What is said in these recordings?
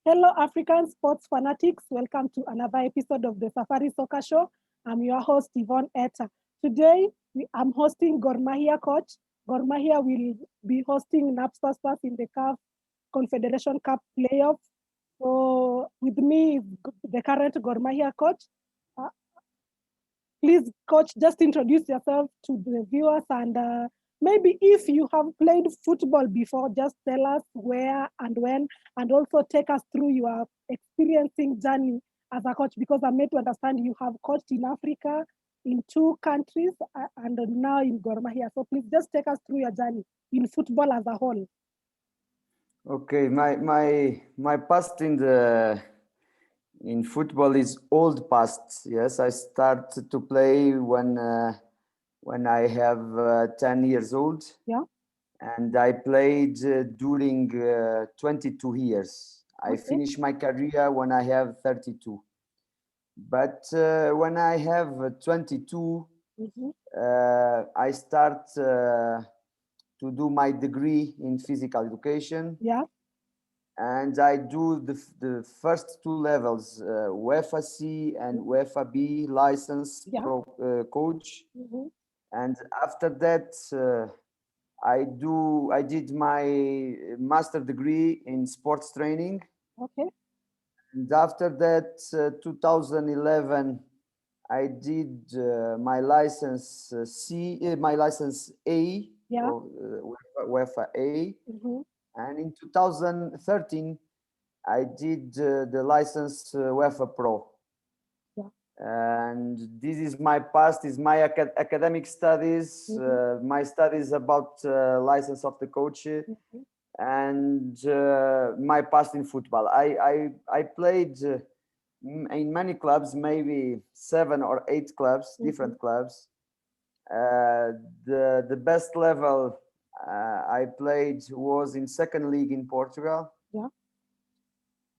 Hello, African sports fanatics. Welcome to another episode of the Safari Soccer Show. I'm your host, Yvonne Etta. Today, I'm hosting Gor Mahia coach. Gor Mahia will be hosting Napsa Stars in the CAF Confederation Cup playoff. So, with me is the current Gor Mahia coach. Uh, Please, coach, just introduce yourself to the viewers and maybe if you have played football before, just tell us where and when, and also take us through your experiencing journey as a coach, because I'm made to understand you have coached in Africa in two countries and now in Gor Mahia. So please just take us through your journey in football as a whole. Okay, my past in football is old past. Yes, I started to play when I have 10 years old. Yeah. And I played during 22 years. I Okay. finished my career when I have 32. But when I have 22, I start to do my degree in physical education. Yeah. And I do the first two levels, UEFA-C and UEFA-B license Yeah. coach. And after that, I did my master degree in sports training. Okay. And after that, 2011, I did my license my license A, Yeah. UEFA-A. And in 2013, I did the license UEFA Pro. Yeah. And this is my past, is my academic studies, my studies about license of the coach, and my past in football. I played in many clubs, maybe 7 or 8 clubs, different clubs. The best level I played was in second league in Portugal. Yeah.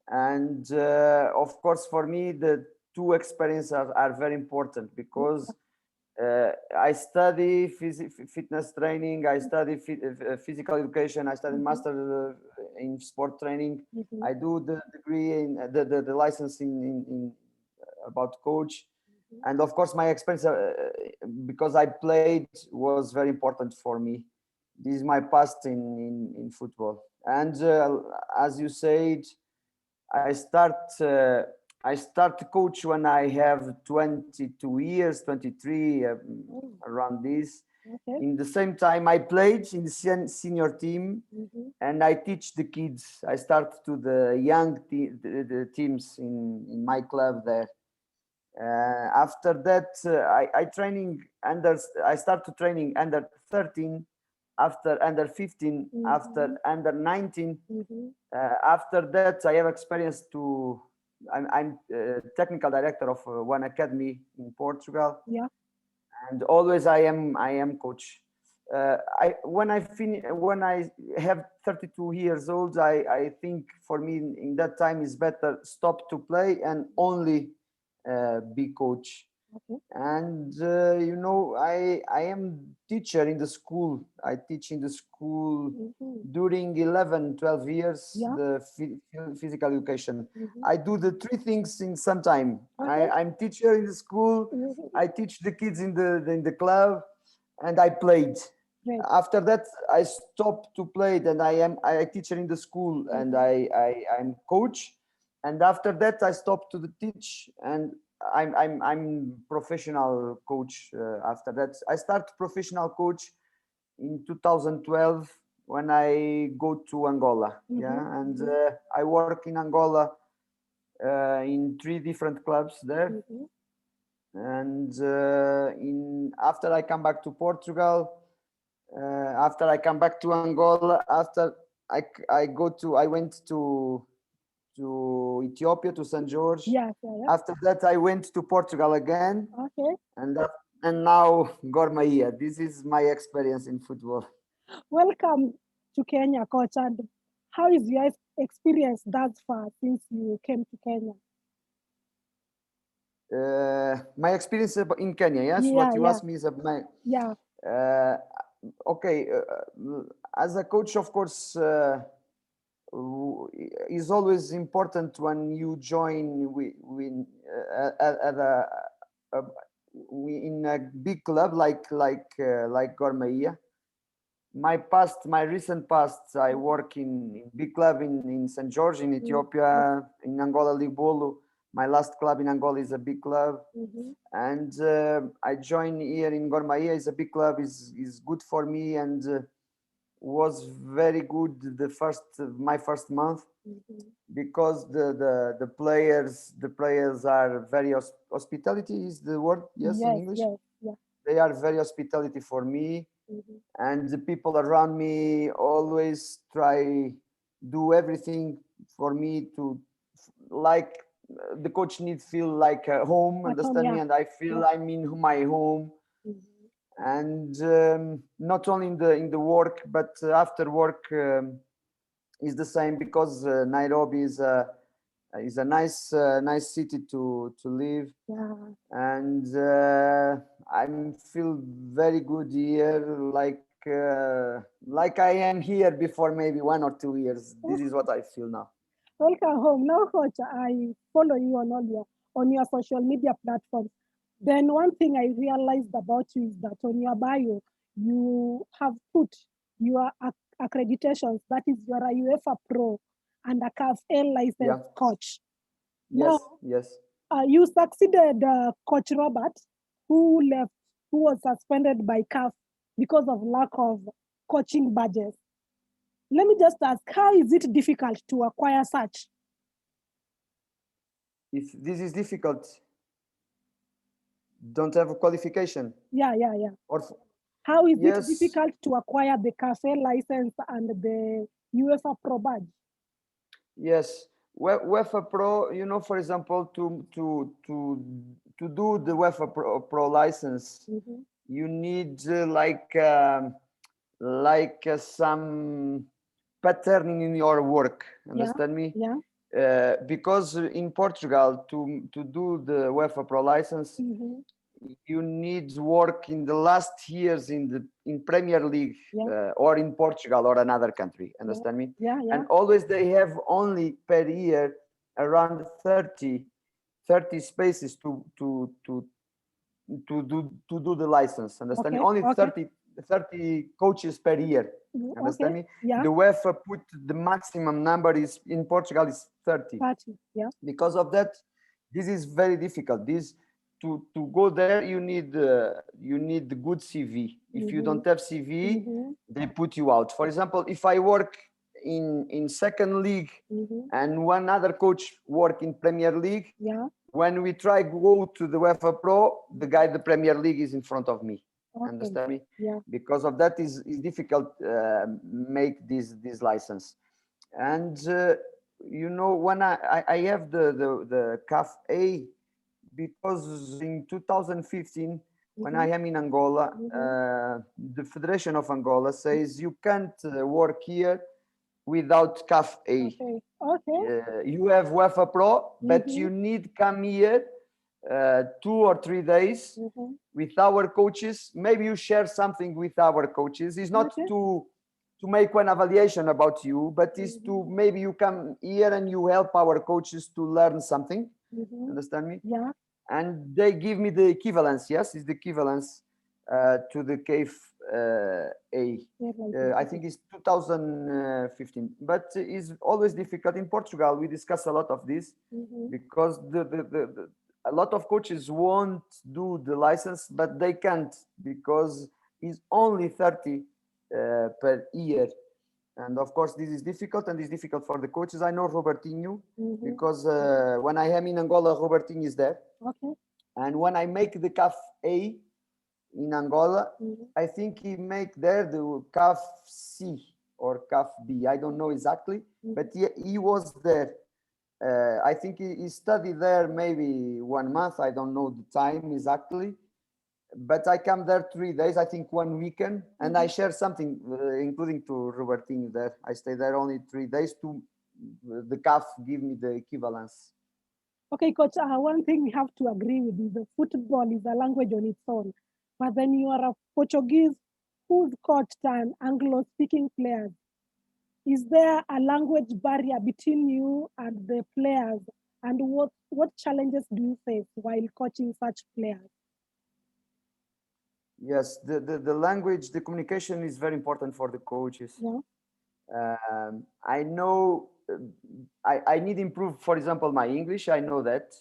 And of course, for me, the two experiences are very important because I study fitness training, I study physical education, I study master in sport training. I do the degree in the license in about coach. And of course, my experience, because I played, was very important for me. This is my past in football. And as you said, I start to coach when I have 22 years, 23, around this. Okay. In the same time, I played in the senior team, and I teach the kids. I start to the young the teams in my club there. After that, I start to training under 13, after under 15, after under 19. After that, I have experience to. I'm technical director of one academy in Portugal. Yeah. And always I am coach. When I have 32 years old, I think for me in that time is better stop to play and only be coach. Okay. And I am teacher in the school. I teach in the school during 11, 12 years. Yeah. The physical education. I do the three things in some time. Okay. I'm teacher in the school. I teach the kids in the club, and I played. Great. After that, I stopped to play. Then I teacher in the school, and I'm coach. And after that, I stopped to the teach, and I'm professional coach. After that, I start professional coach in 2012 when I go to Angola. Yeah, and I work in Angola in 3 different clubs there. And after I come back to Portugal, after I come back to Angola, after I went to Ethiopia, to St. George. Yeah. After that, I went to Portugal again. Okay. And now Gor Mahia. This is my experience in football. Welcome to Kenya, coach. And how is your experience thus far since you came to Kenya? My experience in Kenya, yes? Yeah, What you yeah. asked me is my... Yeah. Okay. As a coach, of course, is always important when you join at a, in a big club like Gor Mahia. My recent past, I work in big club in St. George in Ethiopia, in Angola, Libolo. My last club in Angola is a big club, and I join here in Gor Mahia. Is a big club, is good for me, and was very good my first month, because the players are very hospitality is the word, yes, in English. Yes. They are very hospitality for me, and the people around me always try do everything for me to, like, the coach needs feel like a home, understand me, and I feel I'm in my home. And not only in the work, but after work is the same, because Nairobi is a nice city to live. And I feel very good here, like I am here before maybe 1 or 2 years. This is what I feel now. Welcome home. Now, Coach, I follow you on your social media platforms. Then one thing I realized about you is that on your bio, you have put your accreditations. That is, you're a UEFA Pro and a CAF-A licensed coach. Yes, now, yes. You succeeded Coach Robert, who was suspended by CAF because of lack of coaching badges. Let me just ask, how is it difficult to acquire such? If this is difficult, don't have a qualification. Yeah. Or how is it difficult to acquire the CAF-A license and the UEFA Pro badge? Yes, UEFA Pro. For example, to do the UEFA Pro license, you need some pattern in your work. Understand me? Yeah. Because in Portugal, to do the UEFA Pro license, you need work in the last years in Premier League, or in Portugal or another country. Understand me? Yeah. And always they have only per year around 30 spaces to do the license. Understand me? Only 30 coaches per year. Understand me? Yeah. The UEFA put the maximum number is in Portugal is 30. Yeah. Because of that, this is very difficult. To go there, you need the good CV. If you don't have CV, they put you out. For example, if I work in second league and one other coach work in Premier League, when we try go to the UEFA Pro, the guy the Premier League is in front of me. Understand me? Yeah. Because of that is difficult make this license. And when I have the CAF-A, because in 2015, when I am in Angola, the Federation of Angola says you can't work here without CAF-A. You have UEFA Pro, but you need come here 2 or 3 days with our coaches. Maybe you share something with our coaches. It's not to make one evaluation about you, but is to maybe you come here and you help our coaches to learn something. Understand me? Yeah. And they give me the equivalence. Yes, it's the equivalence to the CAF-A. I think it's 2015, but it's always difficult in Portugal. We discuss a lot of this because a lot of coaches won't do the license, but they can't because it's only 30 per year. And of course, this is difficult, and it's difficult for the coaches. I know Robertinho because when I am in Angola, Robertinho is there. And when I make the CAF-A in Angola, I think he make there the CAF-C or CAF-B. I don't know exactly, but he was there. I think he studied there maybe 1 month. I don't know the time exactly. But I come there 3 days, I think 1 weekend, and I share something, including to Robertinho there. I stay there only 3 days to the CAF give me the equivalence. Okay, Coach, one thing we have to agree with is that football is a language on its own. But then you are a Portuguese who's coached an Anglo-speaking players. Is there a language barrier between you and the players? And what challenges do you face while coaching such players? Yes, the language, the communication is very important for the coaches. Yeah. I know I need improve, for example, my English. I know that.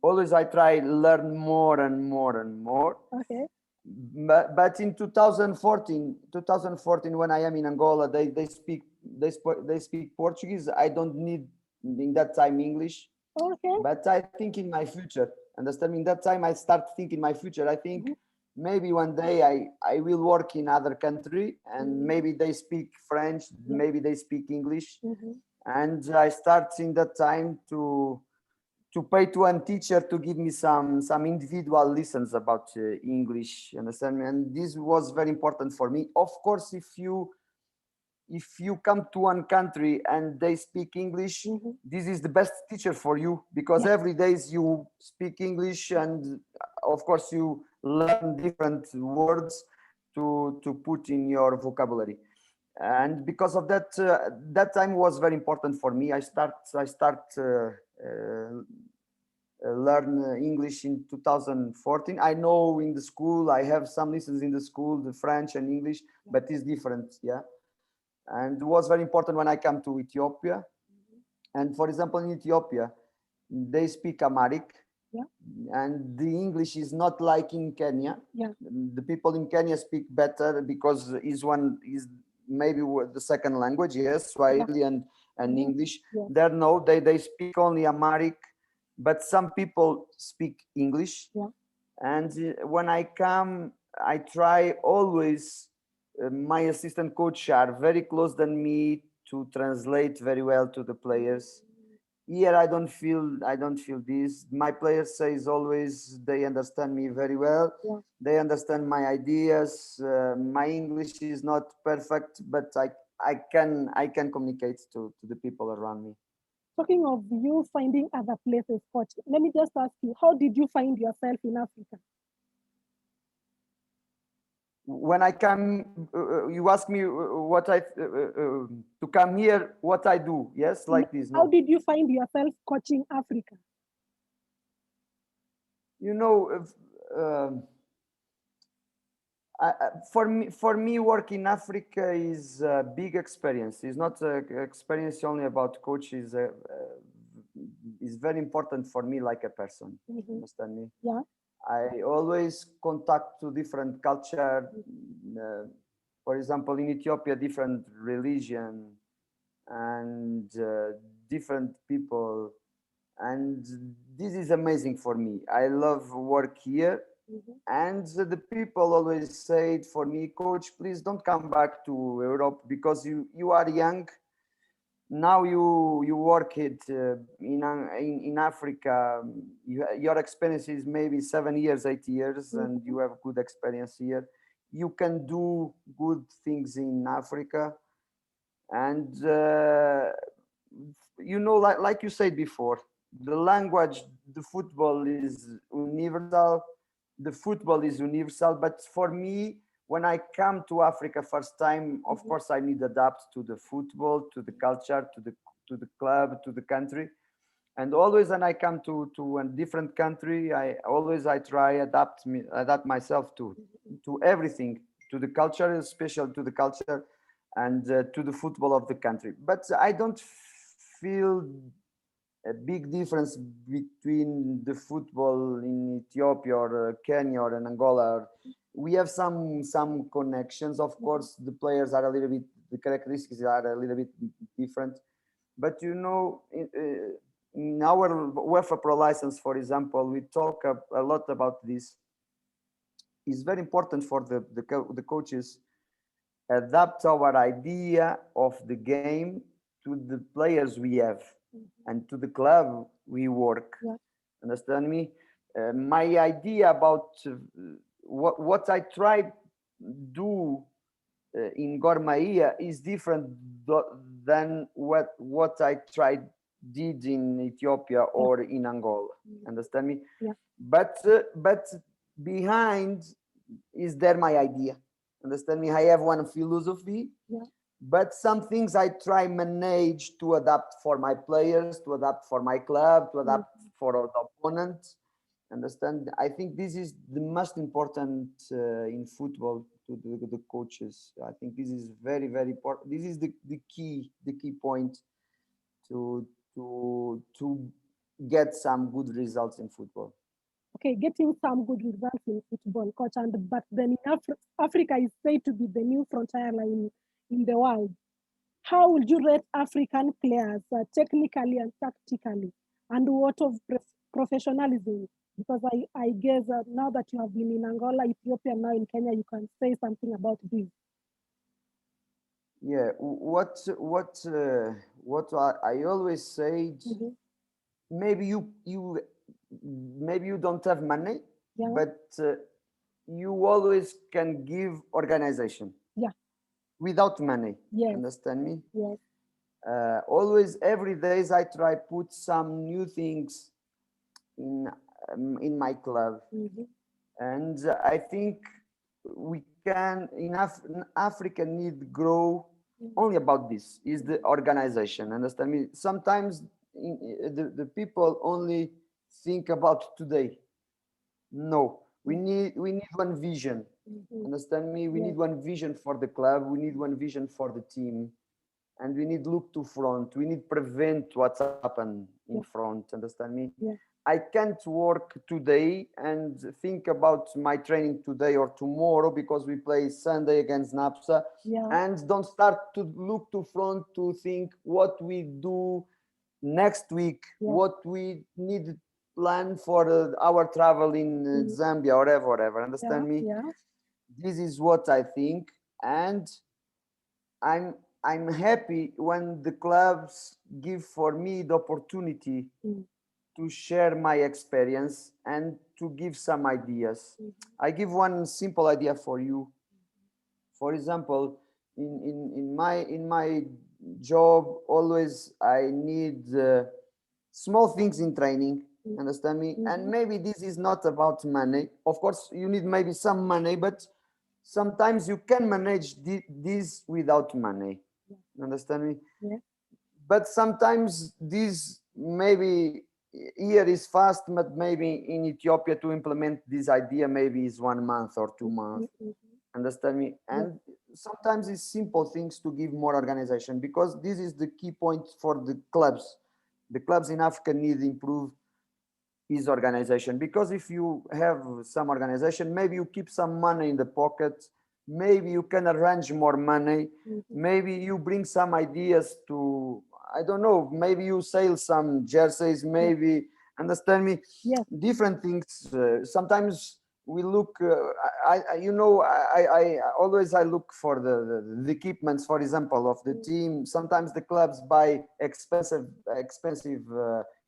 Always I try learn more and more and more. Okay. But in 2014, when I am in Angola, they speak Portuguese. I don't need in that time English. Okay. But I think in my future, understand me, in that time I start thinking my future. I think maybe one day I will work in other country and maybe they speak French, maybe they speak English. And I start in that time to pay to one teacher to give me some individual lessons about English, understand me? And this was very important for me. Of course, if you come to one country and they speak English, this is the best teacher for you, because every day you speak English, and of course you learn different words to put in your vocabulary. And because of that, that time was very important for me. I start learn English in 2014. I know in the school I have some lessons in the school, the French and English, but it's different, yeah. And it was very important when I come to Ethiopia. And for example, in Ethiopia, they speak Amharic, and the English is not like in Kenya. The people in Kenya speak better because is maybe the second language, yes, Swahili and English. There no, they speak only Amharic, but some people speak English. And when I come, I try always. My assistant coach are very close than me to translate very well to the players. Here I don't feel this. My players says always they understand me very well. They understand my ideas. My English is not perfect, but I can communicate to the people around me. Talking of you finding other places, coach, let me just ask you, how did you find yourself in Africa? When I come, you ask me what to come here, what I do. Yes, like this. No. How did you find yourself coaching Africa? You know, for me, work in Africa is a big experience. It's not an experience only about coaches. It's very important for me, like a person. Understand me? Yeah. I always contact to different culture. For example, in Ethiopia, different religion and different people, and this is amazing for me. I love work here. And the people always say for me, coach, please don't come back to Europe because you are young. Now you work it in Africa. Your experience is maybe 7 years, 8 years, and you have good experience here. You can do good things in Africa, and you know, like you said before, the language, the football is universal. The football is universal, but for me, when I come to Africa first time, of course I need to adapt to the football, to the culture, to the club, to the country. And always when I come to a different country, I try adapt myself to everything, to the culture, especially to the culture and to the football of the country. But I don't feel a big difference between the football in Ethiopia or Kenya or in Angola. We have some connections. Of course, the players are a little bit, the characteristics are a little bit different. But you know, in our UEFA Pro license, for example, we talk a lot about this. It's very important for the coaches adapt our idea of the game to the players we have and to the club we work. Understand me? My idea about what I try do in Gor Mahia is different than what I did in Ethiopia or in Angola. Understand me? But behind is there my idea. Understand me? I have one philosophy, but some things I try manage to adapt for my players, to adapt for my club, to adapt for the opponent. Understand? I think this is the most important in football to the coaches. I think this is very, very important. This is the key point to to get some good results in football. Okay, getting some good results in football, coach, and but then in Africa is said to be the new frontier in the world. How would you rate African players technically and tactically, and what of professionalism? Because I guess now that you have been in Angola, Ethiopia, now in Kenya, you can say something about this. Yeah, what I always said, Mm-hmm. maybe maybe you don't have money, Yeah, but you always can give organization yeah, without money. yes, Understand me? yes, Always, every days I try put some new things in my club, mm-hmm. and I think we can in Africa need grow only about this is the organization. Understand me? Sometimes the people only think about today. No, we need one vision. Mm-hmm. Understand me? We Yes, need one vision for the club. We need one vision for the team, and we need look to front. We need prevent what's happened in yeah, front. Understand me? yeah, I can't work today and think about my training today or tomorrow because we play Sunday against Napsa, yeah, and don't start to look to front to think what we do next week, yeah, what we need plan for our travel in mm, Zambia or whatever. yeah, Understand me? yeah, This is what I think, and I'm I'm happy when the clubs give for me the opportunity mm, to share my experience and to give some ideas. mm, I give one simple idea for you. For example, in my job, always I need small things in training. mm, Understand me? And mm-hmm. maybe this is not about money. Of course, you need maybe some money, but sometimes you can manage this without money. Understand me? Yeah, But sometimes this maybe here is fast, but maybe in Ethiopia to implement this idea maybe is 1 month or two mm-hmm. months. Mm-hmm. Understand me? Yeah, And sometimes it's simple things to give more organization because this is the key point for the clubs. The clubs in Africa need improve is organization because if you have some organization, maybe you keep some money in the pocket, maybe you can arrange more money, mm-hmm. maybe you bring some ideas to, I don't know, maybe you sell some jerseys, Yeah, maybe, understand me, yes, different things. Sometimes we look you know, I always I look for the equipments, for example, of the mm, team. Sometimes the clubs buy expensive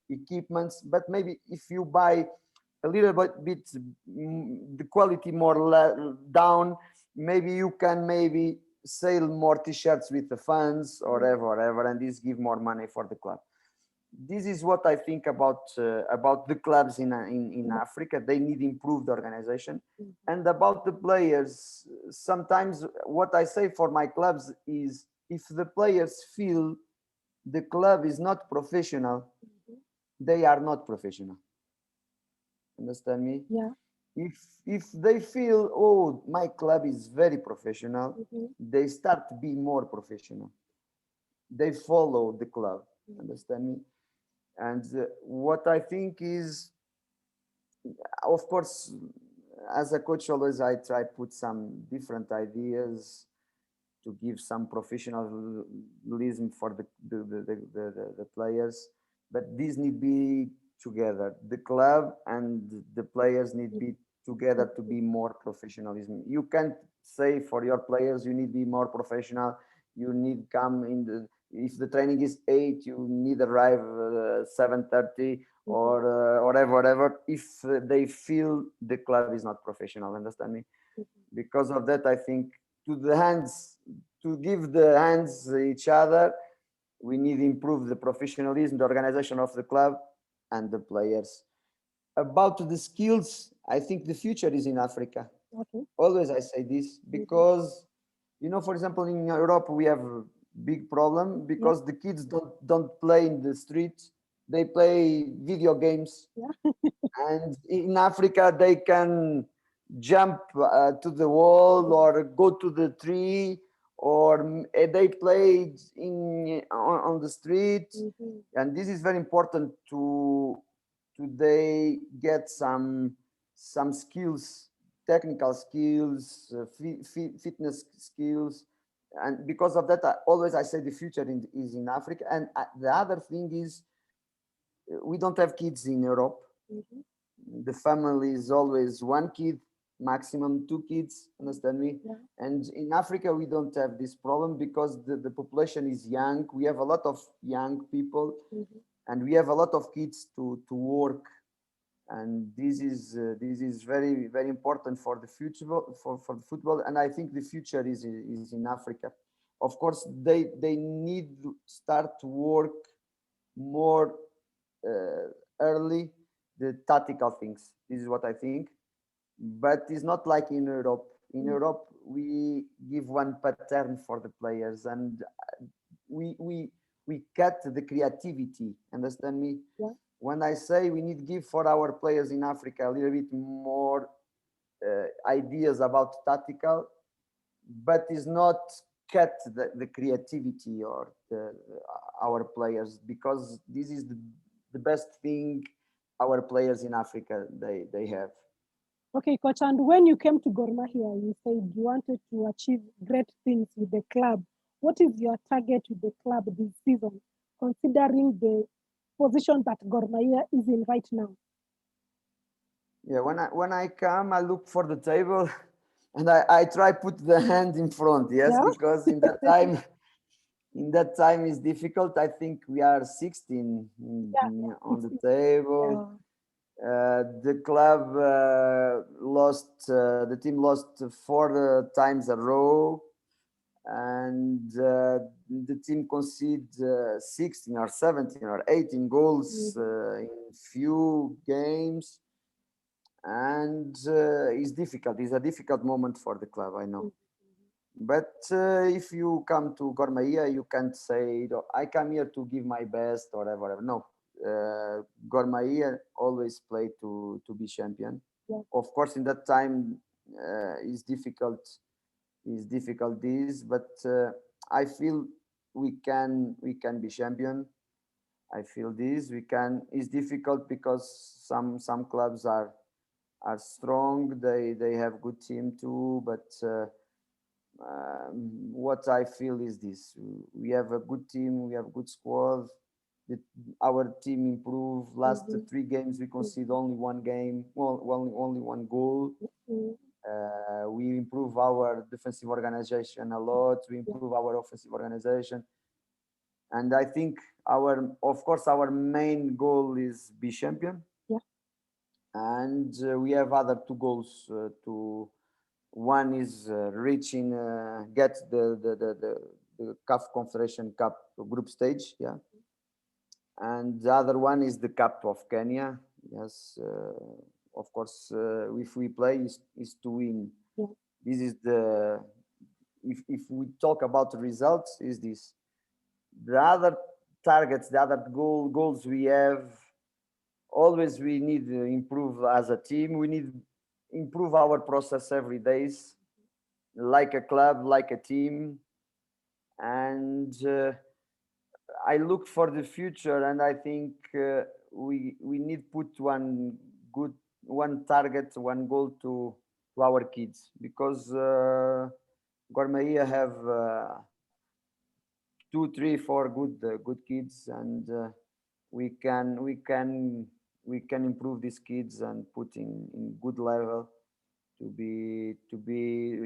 equipments, but maybe if you buy a little bit the quality more down, maybe you can maybe sell more t-shirts with the fans or mm, whatever, and this give more money for the club. This is what I think about the clubs in yeah, Africa. They need improved organization, mm-hmm. and about the players. Sometimes what I say for my clubs is, if the players feel the club is not professional, Mm-hmm. they are not professional. Understand me? Yeah, If they feel, oh, my club is very professional, mm-hmm. they start to be more professional. They follow the club. Mm-hmm. Understand me? And what I think is, of course, as a coach, always I try put some different ideas to give some professionalism for the players, but these need be together. The club and the players need be together to be more professionalism. You can't say for your players you need be more professional. You need come in the, if the training is 8, you need arrive 7:30 Mm-hmm. or whatever. If they feel the club is not professional, understand me? Because of that, I think to the hands, to give the hands each other, we need to improve the professionalism, the organization of the club and the players. About the skills, I think the future is in Africa. Okay. Always I say this Mm-hmm. because For example, in Europe we have a big problem Yeah, because the kids don't play in the street; they play video games. yeah. And in Africa, they can jump to the wall or go to the tree, or they play on the street. Mhm. And this is very important to they get some skills, technical skills, fitness skills. And because of that, always I say the future is in Africa. And the other thing is, we don't have kids in Europe. Mhm. The family is always one kid, maximum two kids, understand me? Yeah. And in Africa we don't have this problem because the population is young. We have a lot of young people, Mhm. and we have a lot of kids to work. And this is very very important for the future, for the football. And I think the future is in Africa. Of course, they need to start to work more uh, early, the tactical things. This is what I think. But it's not like in Europe. In Mhm. Europe, we give one pattern for the players, and we we we cut the creativity. Understand me? Yeah. When I say we need to give for our players in Africa a little bit more ideas about tactical, but is not cut the creativity or our players, because this is the best thing our players in Africa they have. Okay, coach. And when you came to Gor Mahia, you said you wanted to achieve great things with the club. What is your target with the club this season, considering the position that Gor Mahia is in right now? Yeah, when I come, I look for the table, and I try put the hand in front. Yes, Yeah. because in that time is difficult. I think we are 16 Yeah. Yeah. on the table. Yeah. The club the team lost four times a row, and the team conceded 16 or 17 or 18 goals Mhm. in few games. And it's difficult. It's a difficult moment for the club, I know. Mhm. But if you come to Gor Mahia, you can't say, "No, I come here to give my best," or whatever. No, Gor Mahia always play to be champion. Yeah. Of course, in that time, it's difficult. It's difficult this, but I feel we can be champion. I feel this we can. It's difficult because some clubs are strong. They have good team too, but. What I feel is this: we have a good team, we have good squad. The, our team improved. Last Mhm. 3 games, we concede only one game, well, only one goal. Mhm. We improve our defensive organization a lot. We Yeah. improve our offensive organization, and I think of course, our main goal is be champion, Yeah. and we have other two goals to. One is reaching, get the CAF Confederation Cup group stage, yeah, and the other one is the Cup of Kenya. Yes, of course, if we play is to win. Yeah. This is the if we talk about the results, is this the other targets, the other goals we have. Always we need to improve as a team. We need improve our process every days, like a club, like a team. And I look for the future, and I think we need put one target, one goal to our kids, because Gor Mahia have 2, 3, 4 good kids, and we can improve these kids and put in good level to be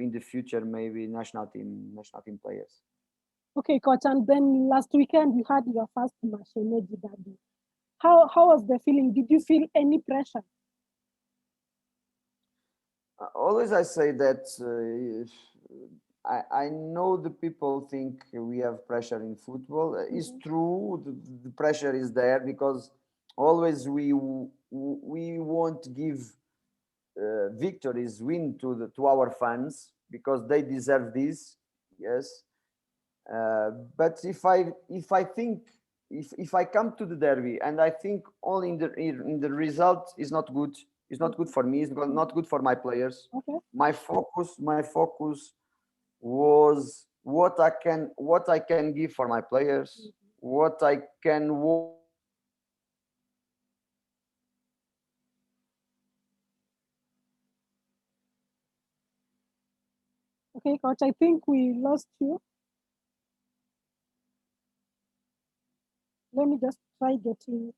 in the future, maybe national team players. Okay, coach. And then last weekend you had your first Mashemeji derby. How was the feeling? Did you feel any pressure? Always I say that I know the people think we have pressure in football. It's Mhm. true, the pressure is there, because always we won't give victories, win to our fans, because they deserve this. yes. But if I think, if I come to the derby and I think only in the result is not good, it's not good for me, it's not good for my players. Okay. My focus was what I can give for my players, what I can work Okay, coach, I think we lost you. Let me just try getting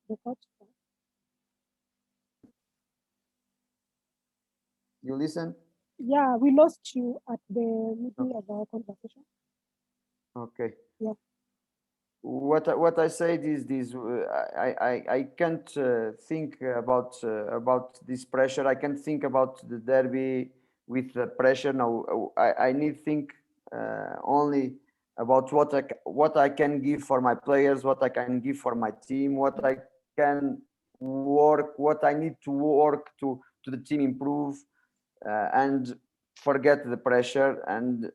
the coach back. you listen. Yeah, we lost you at the middle of our conversation. Okay. Yeah. What I said is this: I can't think about this pressure. I can't think about the derby with the pressure. No, I need think only about what I can give for my players, what I can give for my team, what I can work, what I need to work to the team improve, and forget the pressure. And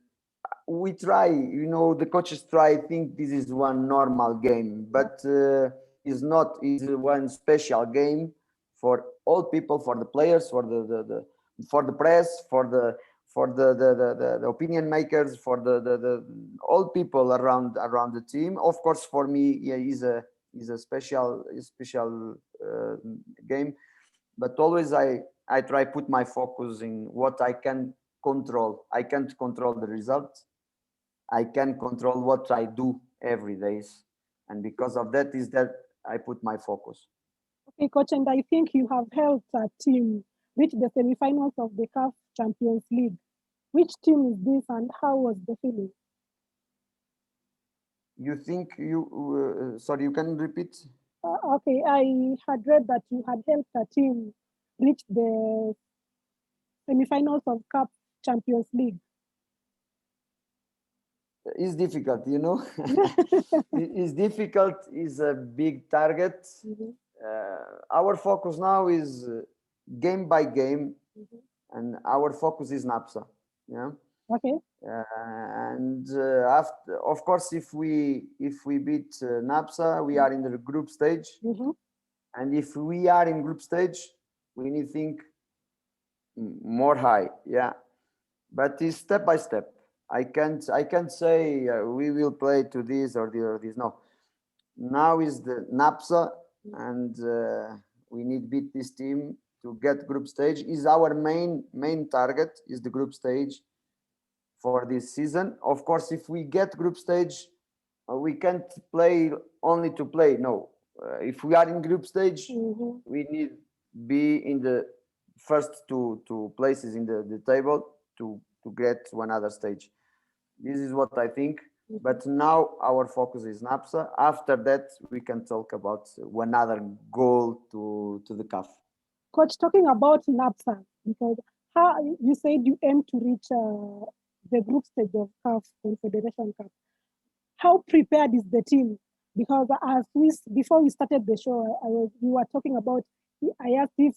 we try, the coaches try think this is one normal game, but is not, is one special game for all people, for the players, for for the press, for the opinion makers, for the all people around the team. Of course, for me, yeah, is a special game, but always I try put my focus in what I can control. I can't control the result. I can control what I do every days, and because of that is that I put my focus. Okay, coach, and I think you have helped a team reach the semifinals of the CAF Champions League. Which team is this, and how was the feeling? You think sorry, you can repeat? Okay, I had read that you had helped a team reach the semifinals of CAF Champions League. It's difficult, It's difficult, is a big target. Mhm, Our focus now is game by game, mhm. and our focus is Napsa. Yeah. Okay. And after, of course, if we beat Napsa, we are in the group stage. Mhm. And if we are in group stage, we need to think more high. Yeah. But it's step by step. I can't say we will play to this or this. No. Now is the Napsa, and we need beat this team to get group stage. Is our main target, is the group stage for this season. Of course, if we get group stage, we can't play only to play. No, if we are in group stage, Mhm. we need be in the first two places in the table to get one other stage. This is what I think. But now our focus is Napsa. After that, we can talk about one other goal to the CAF. Coach, talking about Napsa, because how you said you aim to reach the group stage of CAF Confederation Cup. How prepared is the team? Because as before we started the show, we were talking about. I asked if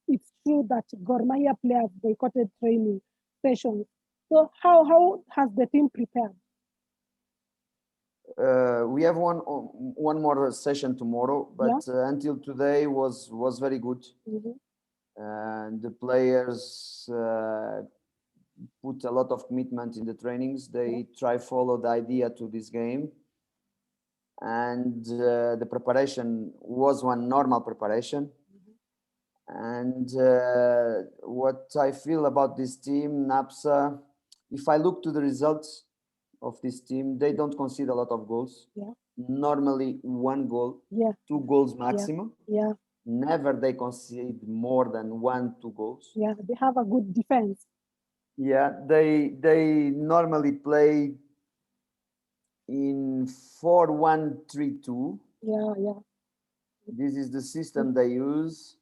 it's true that Gor Mahia players boycotted training sessions. So how has the team prepared? We have one more session tomorrow, Yeah. but until today was very good. Mm-hmm. And the players put a lot of commitment in the trainings. They try follow the idea to this game, and the preparation was one normal preparation. And what I feel about this team, Napsa, if I look to the results of this team, they don't concede a lot of goals. Yeah. Normally, one goal, Yeah. 2 goals Yeah. maximum. Yeah. Never they concede more than 1, 2 goals. Yeah. They have a good defense. Yeah, they normally play in 4-1-3-2. Yeah. Yeah. This is the system they use.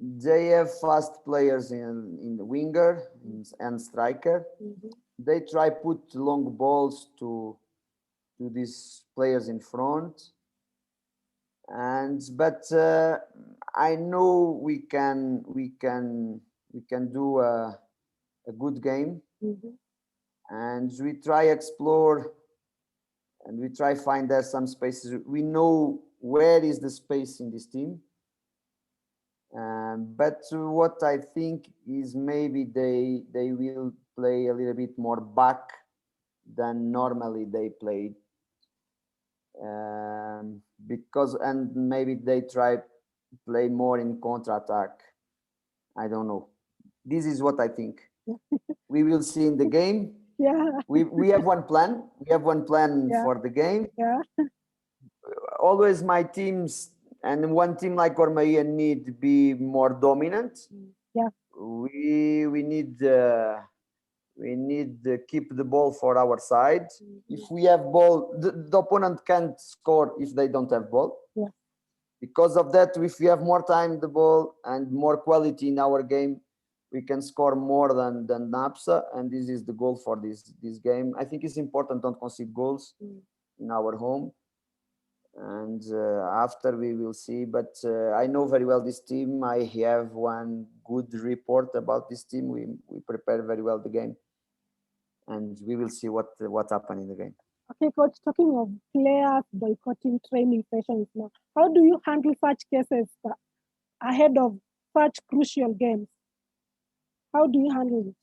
They have fast players in the winger and striker. Mm-hmm. They try put long balls to these players in front. And but I know we can do a good game. Mm-hmm. and we try explore, and we try find there some spaces. We know where is the space in this team, but what I think is maybe they will play a little bit more back than normally they played, because, and maybe they try play more in counter attack. I don't know. This is what I think. We will see in the game. Yeah. We have one plan. We have one plan Yeah. for the game. Yeah. Always my teams, and one team like Gor Mahia need to be more dominant. Yeah. We need to keep the ball for our side. If we have ball, the opponent can't score if they don't have ball. Yeah. Because of that, if we have more time the ball and more quality in our game, we can score more than Napsa, and this is the goal for this game. I think it's important, don't concede goals in our home, and after we will see. But I know very well this team. I have one good report about this team. We prepare very well the game, and we will see what happened in the game. Okay, coach, talking of players boycotting training sessions now, how do you handle such cases ahead of such crucial games? How do you handle it?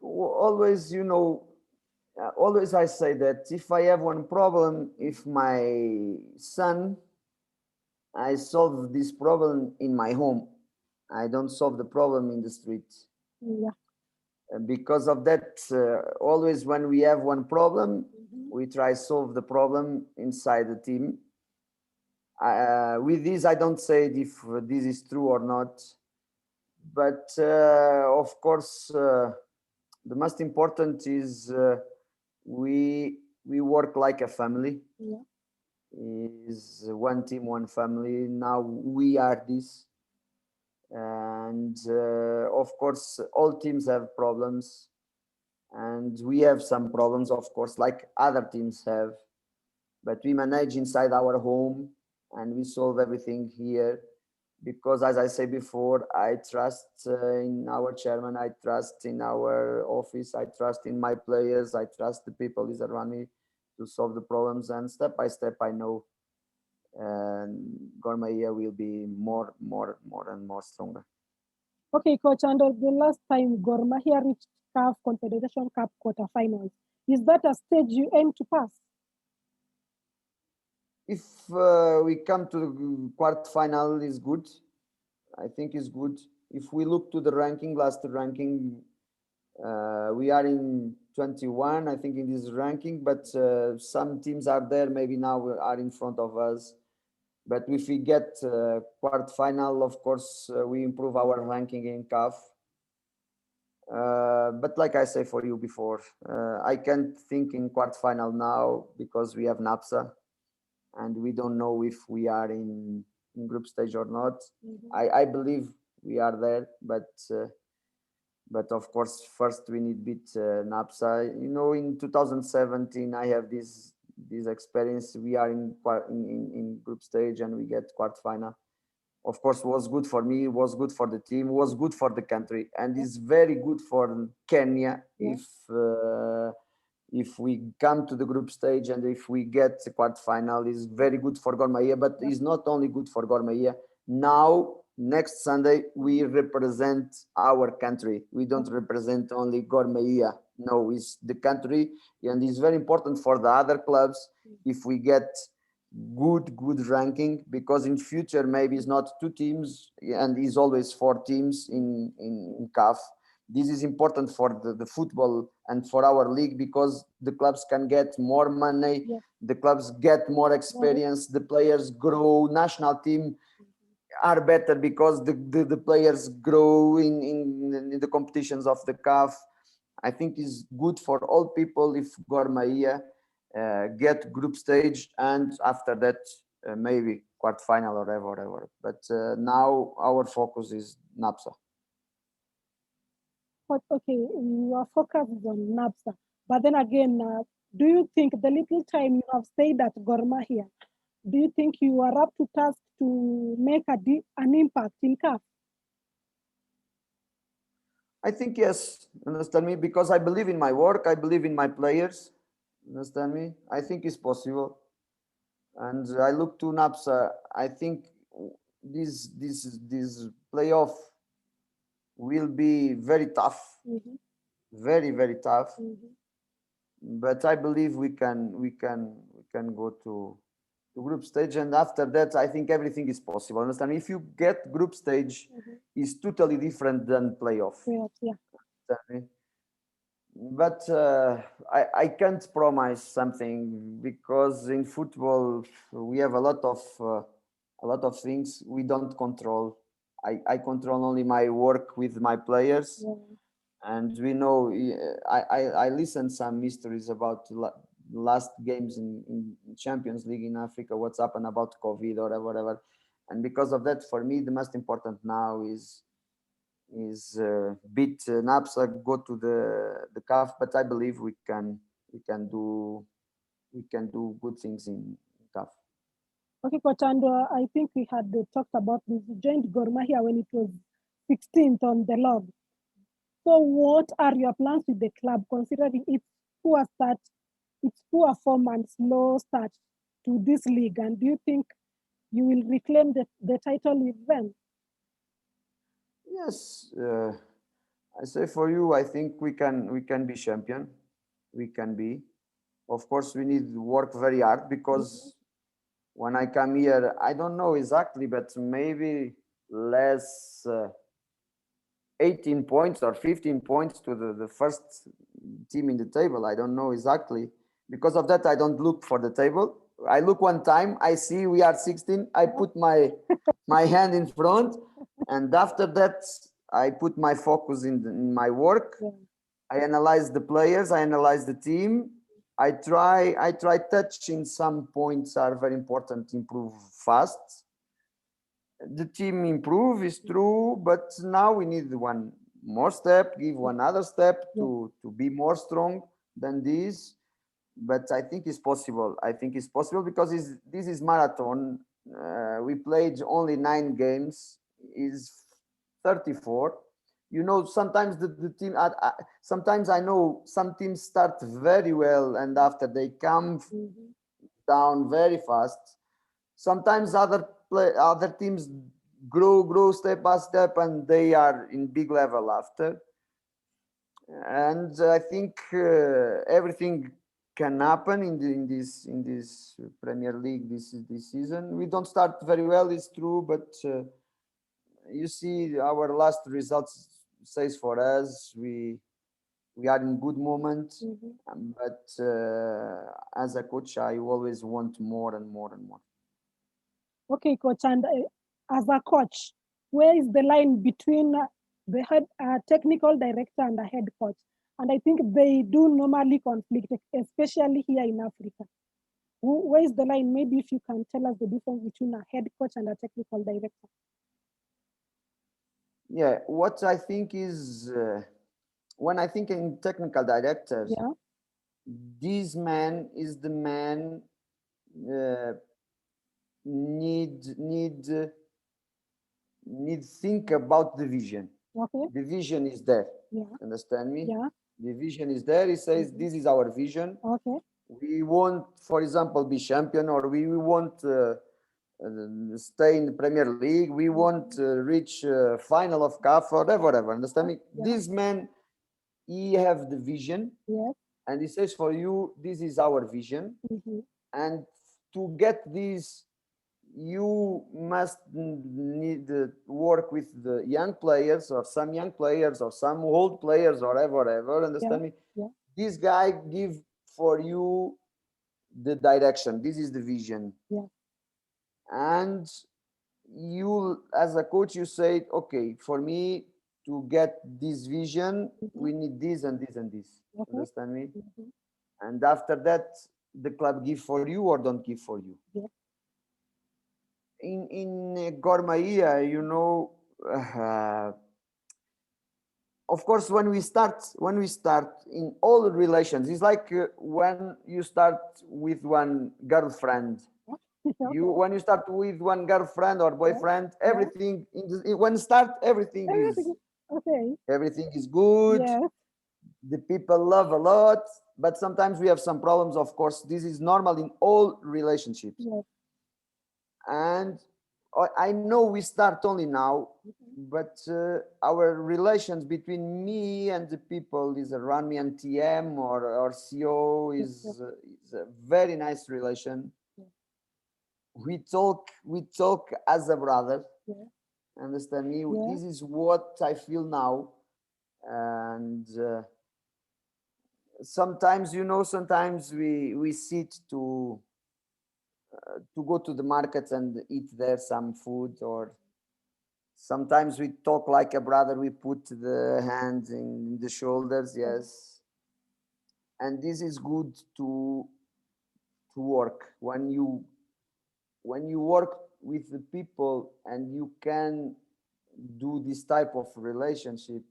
Always, always I say that if I have one problem, if my son, I solve this problem in my home. I don't solve the problem in the street. Yeah. Because of that, always when we have one problem, we try solve the problem inside the team. With this, I don't say if this is true or not, but of course, the most important is we work like a family. Yeah. Is one team, one family. Now we are this, and of course, all teams have problems, and we have some problems, of course, like other teams have. But we manage inside our home, and we solve everything here. Because, as I said before, I trust in our chairman, I trust in our office, I trust in my players, I trust the people is around me to solve the problems. And step by step, I know Gor Mahia will be more and more stronger. Okay, coach, and the last time Gor Mahia reached CAF Confederation Cup quarterfinals, is that a stage you aim to pass? If we come to the quarterfinal, is good. I think is good. If we look to the ranking, last ranking, we are in 21, I think, in this ranking, but some teams are there, maybe now are in front of us. But if we get quarterfinal, of course, we improve our ranking in CAF. But like I say for you before, I can't think in quarterfinal now because we have Napsa, and we don't know if we are in group stage or not. I believe we are there, but of course, first we need beat Napsa. In 2017, I have this experience. We are in group stage and we get quarterfinal. Of course, was good for me, was good for the team, was good for the country, and is very good for Kenya if we come to the group stage and if we get the quarterfinal. Is very good for Gor Mahia, but is not only good for Gor Mahia. Now, next Sunday, we represent our country. We don't represent only Gor Mahia. No, it's the country, and it's very important for the other clubs if we get good ranking, because in future maybe it's not 2 teams and it's always 4 teams in CAF. This is important for the football and for our league, because the clubs can get more money, the clubs get more experience, the players grow, national team are better because the players grow in the competitions of the CAF. I think it's good for all people if Gor Mahia get group stage, and after that maybe quarterfinal or whatever. But now our focus is Napsa. But okay, your focus is on Napsa. But then again, do you think the little time you have stayed at Gor Mahia, do you think you are up to task to make an impact in CAF? I think yes, understand me, because I believe in my work, I believe in my players, understand me. I think it's possible, and I look to Napsa. I think this playoff will be very tough, Mm-hmm. very tough. Mm-hmm. But I believe we can go to group stage, and after that, I think everything is possible. Understand? If you get group stage, Mm-hmm. is totally different than playoff. Yeah, yeah. Understand me? But I can't promise something because in football we have a lot of things we don't control. I control only my work with my players, Yeah. and we know I listened some mysteries about last games in Champions League in Africa, what's happened about COVID or whatever, and because of that, for me the most important now is beat Napsa, go to the CAF, but I believe we can do good things in CAF. Okay, Coach, and I think we had talked about this. You joined Gor Mahia when it was 16th on the log. So, what are your plans with the club, considering its poor start, its poor form and slow start to this league? And do you think you will reclaim the title with them? Yes, I say for you, I think we can be champion. We can be. Of course, we need to work very hard Mhm. because when I come here, I don't know exactly, but maybe less 18 points or 15 points to the first team in the table. I don't know exactly. Because of that, I don't look for the table. I look one time, I see we are 16. I put my hand in front, and after that, I put my focus in my work. Yeah. I analyze the players, I analyze the team. I try touching some points are very important to improve fast. The team improve is true, but now we need one more step, give one other step Yeah. to be more strong than this. But I think it's possible. I think it's possible because this is marathon. We played only 9 games. Is 34. Sometimes the team. Sometimes I know some teams start very well and after they come Mhm. down very fast. Sometimes other teams grow step by step and they are in big level after. And I think everything can happen in this Premier League this season. We don't start very well, it's true, but you see our last results says for us we are in good moment. Mhm. But as a coach, I always want more and more and more. Okay, Coach, and as a coach, where is the line between the head technical director and the head coach? And I think they do normally conflict, especially here in Africa. Where is the line? Maybe if you can tell us the difference between a head coach and a technical director. Yeah, what I think is when I think in technical directors, Yeah. this man is the man uh, need think about the vision. Okay. The vision is there. Yeah. Understand me? Yeah. The vision is there. He says Mhm. this is our vision. Okay. We want, for example, be champion, or we want stay in the Premier League. We want Mhm. reach final of CAF or whatever. Understand Yeah. me? Yeah. This man, he have the vision, Yes. and he says for you, this is our vision, Mhm. and to get this you must need to work with the young players or some young players or some old players or whatever. Yeah. Understand me? Yeah. This guy give for you the direction. This is the vision, Yeah. and you as a coach you say, okay, for me to get this vision Mhm. we need this and this and this. Okay. Understand me? Mhm. And after that the club give for you or don't give for you. Yeah. In Gor Mahia, uh, of course, when we start in all relations, it's like when you start with one girlfriend. You Okay. when you start with one girlfriend or Yeah. boyfriend, Yeah. everything when start everything is Everything. Okay. Everything is good. Yes. The people love a lot, but sometimes we have some problems. Of course, this is normal in all relationships. Yes. And I know we start only now, but our relations between me and the people is around me and TM or CO Yes. Yes. is a very nice relation. Yes. We talk as a brother. Yes. Understand me? Yes. This is what I feel now. And sometimes, sometimes we sit to go to the markets and eat there some food, or sometimes we talk like a brother. We put the hands in the shoulders, yes. And this is good to work when you work with the people and you can do this type of relationship.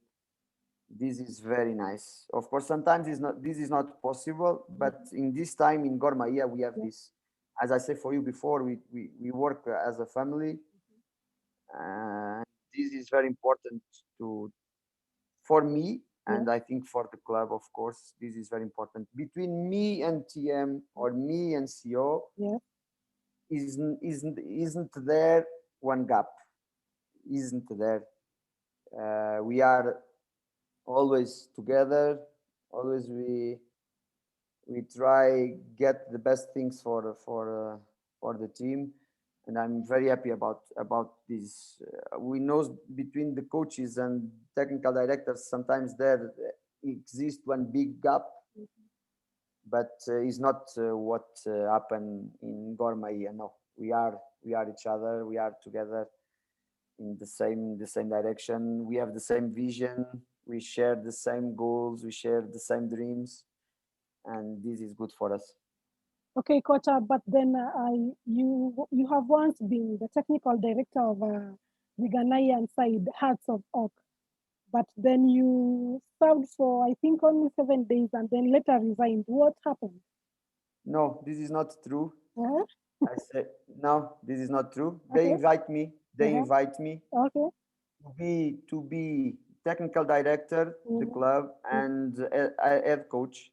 This is very nice. Of course, sometimes this is not possible, but in this time in Gor Mahia, we have Yes. this. As I said for you before, we work as a family. And this is very important to for me, Yes. and I think for the club, of course, this is very important. Between me and TM or me and CO, Yes. isn't there one gap? Isn't there? We are always together. Always we try get the best things for the team, and I'm very happy about this. We know between the coaches and technical directors sometimes there exists one big gap, but it's not what happened in Gor Mahia. No, we are each other. We are together in the same direction. We have the same vision. We share the same goals. We share the same dreams, and this is good for us. Okay, Coach, but then you have once been the technical director of the Ghanaian side, Hearts of Oak, but then you served for I think only 7 days and then later resigned. What happened? No, this is not true. Uh-huh. I said no, this is not true. They Okay. invite me. They Uh-huh. invite me Okay. to be technical director, the Mm-hmm. club, and head coach.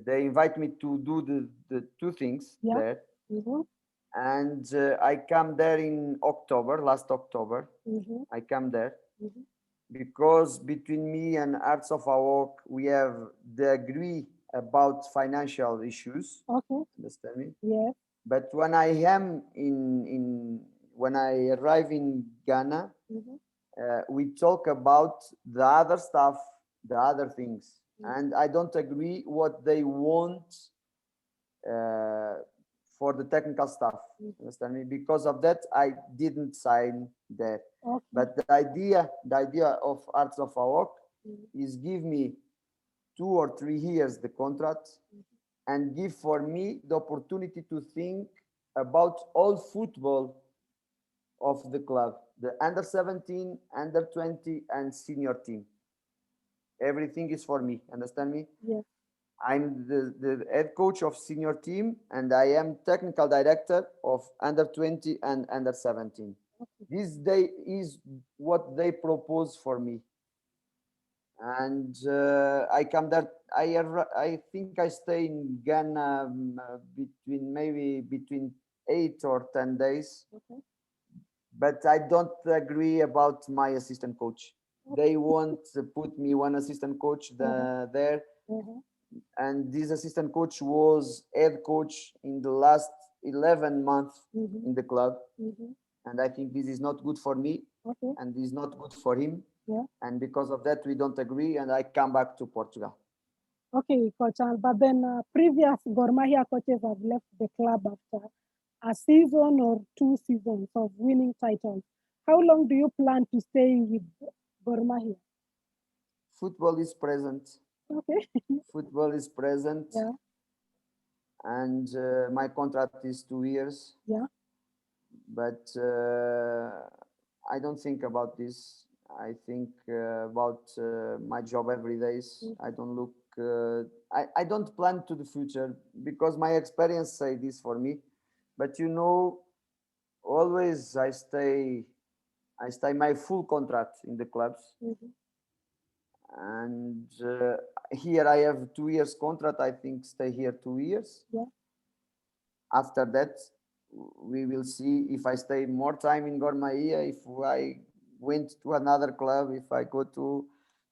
They invite me to do the two things Yeah. there, Mm-hmm. and I come there in October, last October. Mm-hmm. I come there Mm-hmm. because between me and Arts of Awok, we have the agree about financial issues. Okay. Understand me? Yes. But when I am in when I arrive in Ghana, Mm-hmm. we talk about the other stuff, the other things, Mm-hmm. and I don't agree what they want uh, for the technical stuff. Understand me? Because of that, I didn't sign there. Okay. But the idea of Arts of Awok Mm-hmm. is give me 2 or 3 years the contract and give for me the opportunity to think about all football of the club, the under 17, under 20, and senior team. Everything is for me. Understand me? Yes. I'm the head coach of senior team, and I am technical director of under 20 and under 17. Okay. This day is what they propose for me, and I come there. I think I stay in Ghana between 8 or 10 days, Okay. but I don't agree about my assistant coach. They want to put me one assistant coach Mm-hmm. there, Mm-hmm. and this assistant coach was head coach in the last 11 months Mm-hmm. in the club, Mm-hmm. and I think this is not good for me, Okay. and this is not good for him, Yeah. and because of that we don't agree, and I come back to Portugal. Okay, Coach. But then previous Gor Mahia coaches have left the club after a season or 2 seasons of winning titles. How long do you plan to stay with Gor Mahia? Football is present. Okay. Football is present, Yeah. and my contract is 2 years, Yeah. but I don't think about this. I think about my job every day. I don't look. I don't plan to the future because my experience say this for me. But always I stay I stay my full contract in the clubs. Mhm. And here I have 2 years contract. I think stay here 2 years. Yeah. After that, we will see if I stay more time in Gor Mahia, if I went to another club, if I go to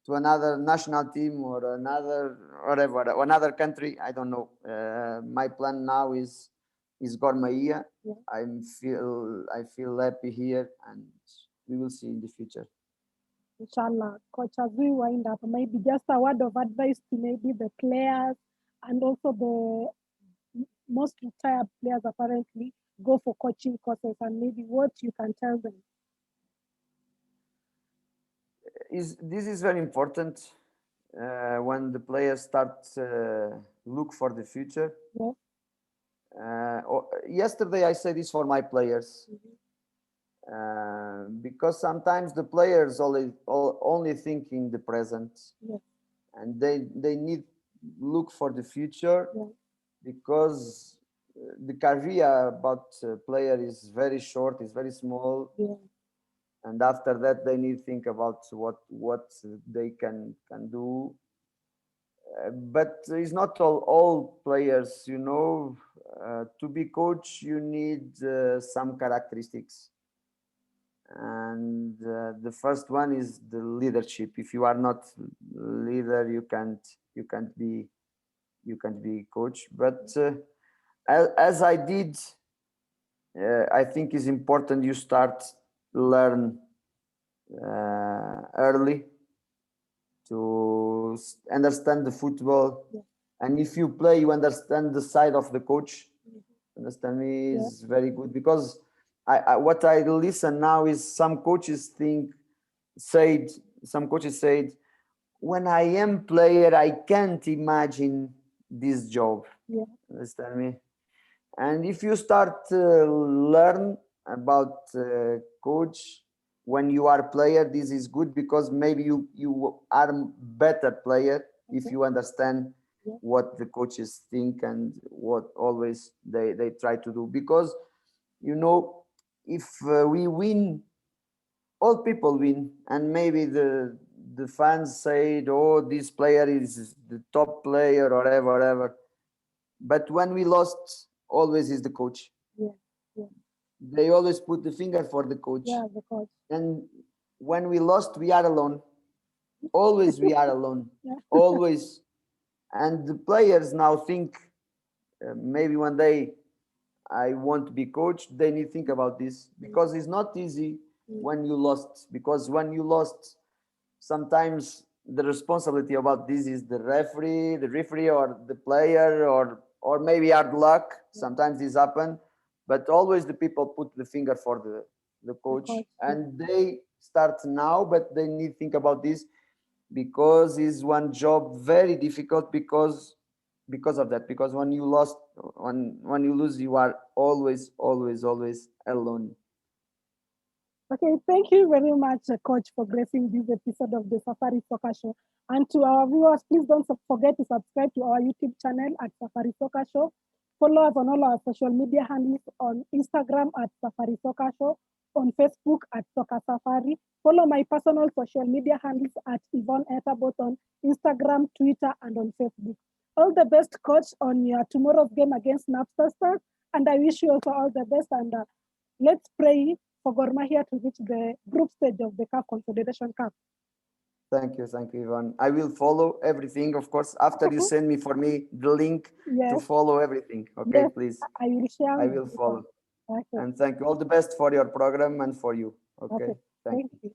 another national team or another whatever, another country. I don't know. My plan now is Gor Mahia. Yeah. I feel happy here, and we will see in the future. Inshallah, coach, as we wind up, maybe just a word of advice to maybe the players and also the most retired players apparently go for coaching courses, and maybe what you can tell them. This is very important when the players start look for the future. Yeah. Yesterday I said this for my players. Mhm. Because sometimes the players only think in the present. Yeah. And they need look for the future. Yeah. Because the career about player is very short, is very small. Yeah. And after that they need think about what they can do. But it's not all players, to be coach you need some characteristics. And the first one is the leadership. If you are not leader, you can't be coach. But as I did, I think it's important you start learn early to understand the football. Yeah. And if you play, you understand the side of the coach. Understand me Yeah. is very good, because what I listen now is some coaches said, when I am player, I can't imagine this job. Yeah. Understand me? And if you start learn about coach when you are player, this is good, because maybe you are better player if Okay. you understand Yeah. what the coaches think and what always they try to do. Because if we win, all people win, and maybe the fans say, oh, this player is the top player or whatever. But when we lost, always is the coach. Yeah. Yeah. They always put the finger for the coach. Yeah. The coach. And when we lost, we are alone. Always we are alone. Yeah. Always. And the players now think, maybe one day I want to be coach. They need to think about this, because it's not easy when you lost. Because when you lost, sometimes the responsibility about this is the referee or the player, or maybe hard luck. Sometimes this happen, but always the people put the finger for the coach. coach, And they start now, but they need to think about this, because it's one job very difficult, because of that. Because when you lose, you are always alone. Okay, thank you very much, Coach, for gracing this episode of the Safari Soccer Show. And to our viewers, please don't forget to subscribe to our YouTube channel at Safari Soccer Show. Follow us on all our social media handles, on Instagram at Safari Soccer Show, on Facebook at Soccer Safari. Follow my personal social media handles at Yvonne Eta, both on Instagram, Twitter, and on Facebook. All the best, Coach, on your tomorrow's game against Napsa Stars. And I wish you also all the best. And let's pray for Gor Mahia to reach the group stage of the CAF Confederation Cup. Thank you, Ivan. I will follow everything, of course, after you send me the link to follow everything. Okay, yes, please. I will share. I will follow. Okay. And thank you. All the best for your program and for you. Okay. Thank you.